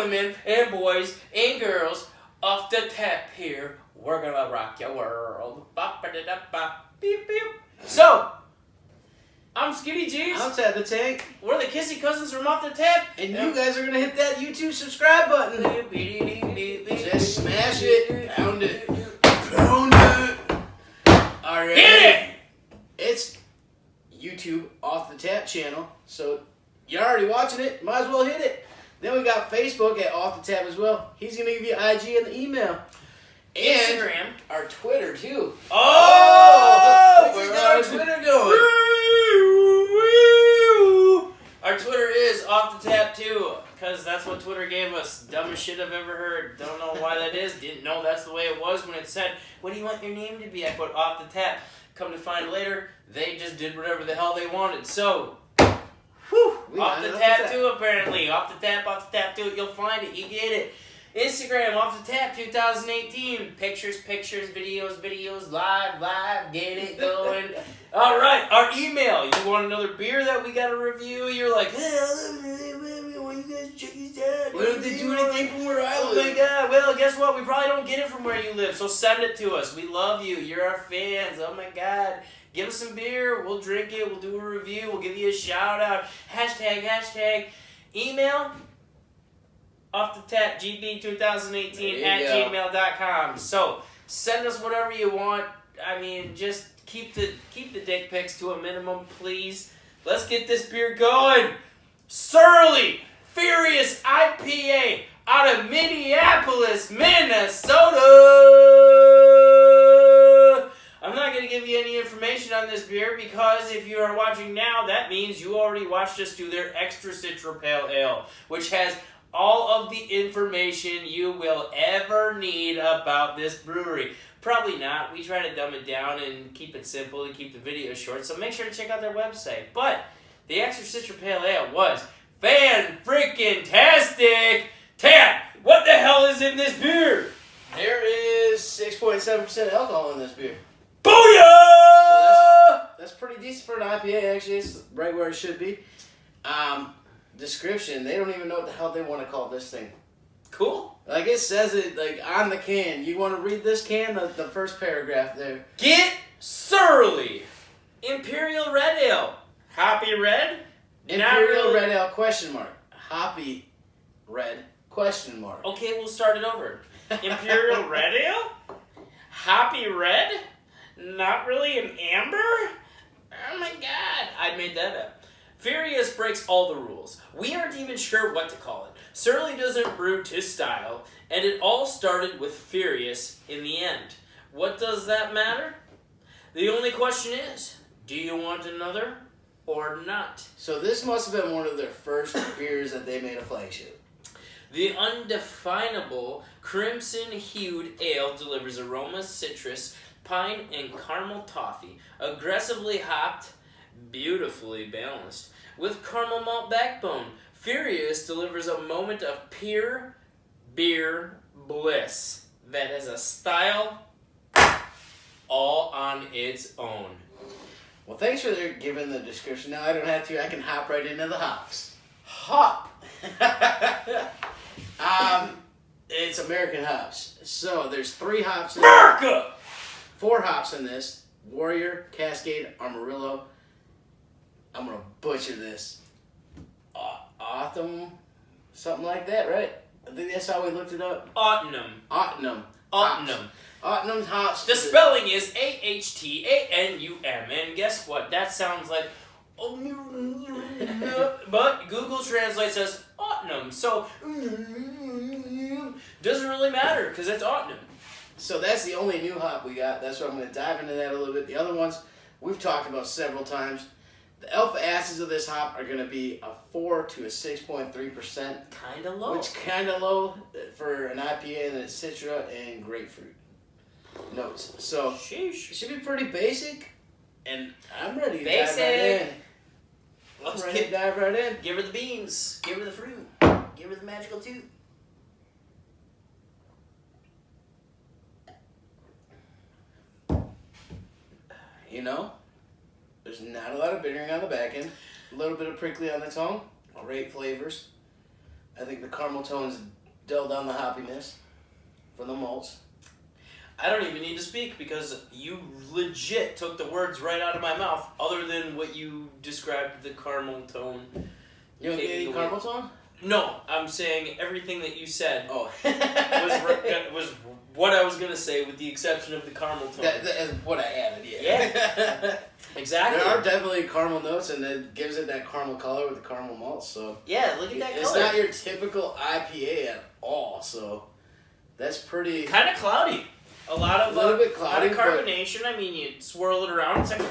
gentlemen and boys and girls, off the tap here, we're gonna rock your world. Beep, beep. So, I'm Skinny Jeez. I'm Ted the Tank. We're the Kissy Cousins from Off the Tap. And you guys are going to hit that YouTube subscribe button. Just smash it. Pound it. Pound it. Alright. Hit it! It's YouTube Off the Tap channel. So, you're already watching it. Might as well hit it. Then we got Facebook at Off the Tap as well. He's going to give you IG and the email. And Instagram. our Twitter, too. Oh! Where's our Twitter going? Our Twitter is Off the Tap too, because that's what Twitter gave us. Dumbest shit I've ever heard. Don't know why that is. Didn't know that's the way it was when it said, what do you want your name to be? I put Off the Tap. Come to find later, they just did whatever the hell they wanted. So, Off the Tap too, apparently. Off the Tap too. You'll find it. You get it. Instagram, Off the Tap 2018. Pictures, videos, live, get it going. All right, our email. You want another beer that we got to review? You're like, hey, I want you guys to check this out. Why don't they do anything from where I live? Oh my God. Well, guess what? We probably don't get it from where you live, so send it to us. We love you. You're our fans. Oh my God. Give us some beer. We'll drink it. We'll do a review. We'll give you a shout out. Hashtag. Email. Off the Tap GB2018 at gmail.com. So send us whatever you want. I mean, just keep the dick pics to a minimum, please. Let's get this beer going. Surly Furious IPA out of Minneapolis, Minnesota. I'm not going to give you any information on this beer because if you are watching now, that means you already watched us do their Xtra Citra Pale Ale, which has all of the information you will ever need about this brewery. Probably not. We try to dumb it down and keep it simple and keep the video short, so make sure to check out their website. But the Xtra Citra Pale Ale was fan-freaking-tastic. Tad, what the hell is in this beer? There is 6.7% alcohol in this beer. Booyah! So that's pretty decent for an IPA, actually. It's right where it should be. Description, they don't even know what the hell they want to call this thing. Cool. Like it says it like on the can. You want to read this can? The first paragraph there. Get Surly Imperial Red Ale. Hoppy Red? Imperial Red Ale, question mark. Hoppy Red, question mark. Okay, we'll start it over. Imperial Red Ale? Hoppy Red? Not really an amber? Oh my God, I made that up. Furious breaks all the rules. We aren't even sure what to call it. Surly doesn't brew to style, and it all started with Furious in the end. What does that matter? The only question is, do you want another or not? So this must have been one of their first beers that they made a flagship. The undefinable crimson-hued ale delivers aromas, citrus, pine, and caramel toffee, aggressively hopped, beautifully balanced. With caramel malt backbone, Furious delivers a moment of pure beer bliss that is a style all on its own. Well, thanks for giving the description. Now I don't have to. I can hop right into the hops. Hop. It's American hops. So there's 3 hops in America! 4 hops in this. Warrior, Cascade, Amarillo. I'm going to butcher this. Autumn, something like that, right? I think that's how we looked it up. Autumn. Autumn. Autumn. Autumn hops. The spelling is AHTANUM, and guess what? That sounds like... But Google translates as autumn, so... Doesn't really matter, because it's autumn. So that's the only new hop we got. That's why I'm going to dive into that a little bit. The other ones we've talked about several times. The alpha acids of this hop are going to be a 4 to a 6.3%. Kind of low. Which kind of low for an IPA, and it's Citra and grapefruit notes. So Sheesh. it should be pretty basic, and I'm ready to dive right Basic. in. Let's Dive right in. Give her the beans. Give her the fruit. Give her the magical tooth. You know, there's not a lot of bittering on the back end. A little bit of prickly on the tongue. Great flavors. I think the caramel tones dull down the hoppiness from the malts. I don't even need to speak because you legit took the words right out of my mouth, other than what you described the caramel tone. You don't get any caramel tone? No, I'm saying everything that you said Oh. was what I was going to say, with the exception of the caramel tone. That's what I added, Yeah. Exactly. There are definitely caramel notes, and it gives it that caramel color with the caramel malts. So yeah, look at that it's color. not your typical IPA at all. So that's pretty kind of cloudy. A little bit cloudy. A lot of carbonation. I mean, you swirl it around. It's like,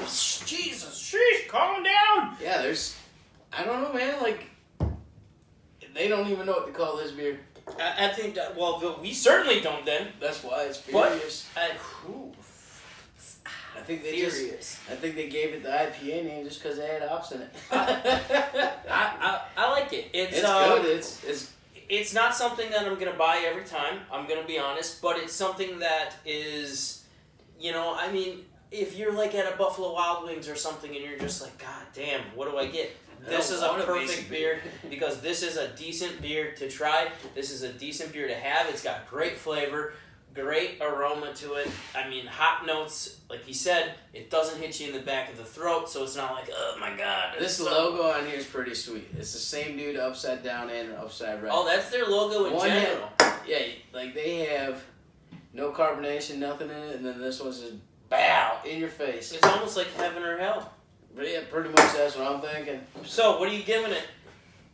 Jesus, sheesh, calm down. Yeah, I don't know, man. Like, they don't even know what to call this beer. I think that, well, we certainly don't then. That's why it's furious. I think they gave it the IPA name just because they had hops in it. I like it. It's good. It's not something that I'm gonna buy every time. I'm gonna be honest, but it's something that is, I mean, if you're like at a Buffalo Wild Wings or something and you're just like, God damn, what do I get? This is a perfect beer because this is a decent beer to try. This is a decent beer to have. It's got great flavor, great aroma to it. I mean, hop notes, like he said, it doesn't hit you in the back of the throat, so it's not like, oh my God. This logo on here is pretty sweet. It's the same dude upside down and upside right. Oh, that's their logo in general. Yeah, like they have no carbonation, nothing in it, and then this one's just bow in your face. It's almost like heaven or hell. But yeah, pretty much that's what I'm thinking. So, what are you giving it?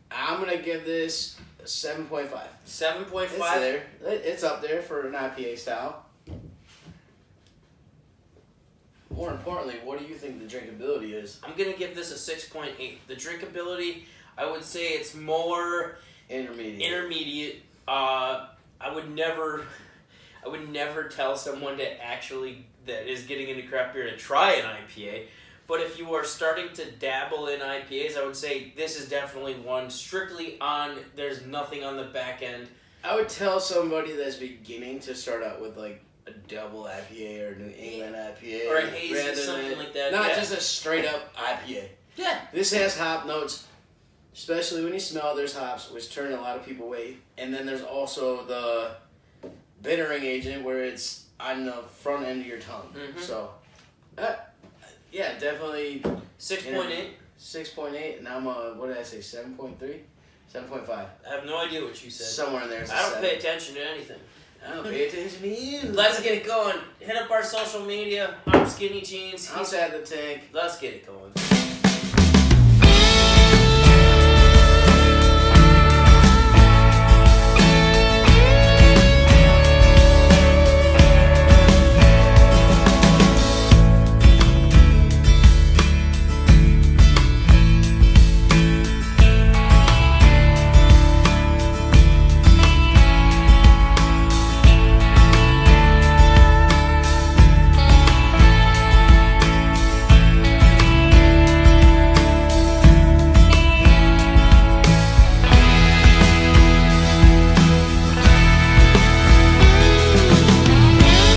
I'm going to give this a 7.5. 7.5? It's there. It's up there for an IPA style. More importantly, what do you think the drinkability is? I'm going to give this a 6.8. The drinkability, I would say it's more intermediate. I would never tell someone that is getting into craft beer to try an IPA. But if you are starting to dabble in IPAs, I would say this is definitely one strictly on, there's nothing on the back end. I would tell somebody that's beginning to start out with like a double IPA or New England IPA. Or a hazy, something like that. Not just a straight up IPA. Yeah. This has hop notes, especially when you smell there's hops, which turn a lot of people away. And then there's also the bittering agent where it's on the front end of your tongue. Mm-hmm. So, yeah, definitely 6.8. 6.8, and I'm what did I say, 7.3? 7.5. I have no idea what you said. Somewhere in there. I don't pay attention to anything. I don't pay attention to you. Let's get it going. Hit up our social media. I'm Skinny Jeans. I'm Sad the Tank. Let's get it going.